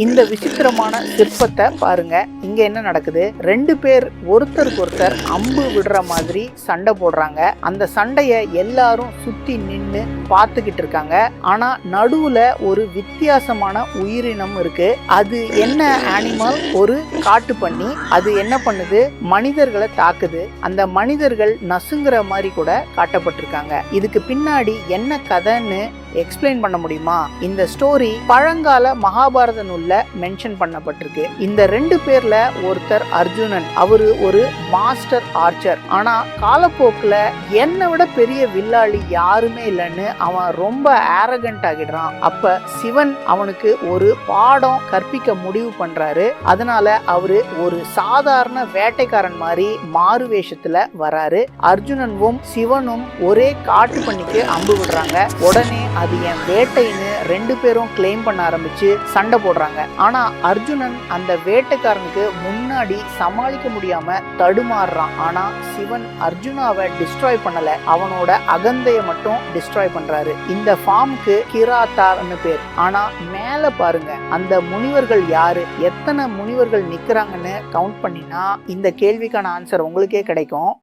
இந்த விசித்திரமான சிற்பத்தை பாருங்க. இங்க என்ன நடக்குது? ரெண்டு பேர் ஒருத்தருக்கு ஒருத்தர் அம்பு விடுற மாதிரி சண்டை போடுறாங்க. அந்த சண்டைய எல்லாரும் சுத்தி நின்னு பார்த்துக்கிட்டு இருக்காங்க. ஆனா நடுவுல ஒரு வித்தியாசமான உயிரினம் இருக்கு. அது என்ன அனிமல்? ஒரு காட்டு பன்னி. அது என்ன பண்ணுது? மனிதர்களை தாக்குது. அந்த மனிதர்கள் நசுங்குற மாதிரி கூட காட்டப்பட்டிருக்காங்க. இதுக்கு பின்னாடி என்ன கதைன்னு எக்ஸ்பிளைன் பண்ண முடியுமா? இந்த ஸ்டோரி பழங்கால மகாபாரத நூல்ல மென்ஷன் பண்ணப்பட்டிருக்கு. இந்த ரெண்டு பேர்ல ஒருத்தர் அர்ஜுனன். அவரு ஒரு மாஸ்டர் ஆர்ச்சர். ஆனா காலப்போக்குல என்னை விட பெரிய வில்லாளி யாருமே இல்லைன்னு அவன் ரொம்ப ஆரகண்ட் ஆகிடுறான். அப்ப சிவன் அவனுக்கு ஒரு பாடம் கற்பிக்க முடிவு பண்றாரு. அதனால அவரு ஒரு சாதாரண வேட்டைக்காரன் மாதிரி மாறு வேஷத்துல வராரு. அர்ஜுனனும் சிவனும் ஒரே காட்டு பண்ணிக்கு அம்பு விடுறாங்க. உடனே அது என் வேட்டைன்னு ரெண்டு பேரும் கிளைம் பண்ண ஆரம்பிச்சு சண்டை போடுறாங்க. ஆனா அர்ஜுனன் அந்த வேட்டைக்காரனுக்கு முன்னாடி சமாளிக்க முடியாம தடுமாறுறான். ஆனா சிவன் அர்ஜுனாவை டிஸ்ட்ராய் பண்ணல, அவனோட அகந்தையை மட்டும் டிஸ்ட்ராய் பண்றாரு. இந்த ஃபார்முக்கு கிராத்தான்னு பேர். ஆனா மேல பாருங்க, அந்த முனிவர்கள் யாரு, எத்தனை முனிவர்கள் நிக்கிறாங்கன்னு கவுண்ட் பண்ணினா இந்த கேள்விக்கான ஆன்சர் உங்களுக்கே கிடைக்கும்.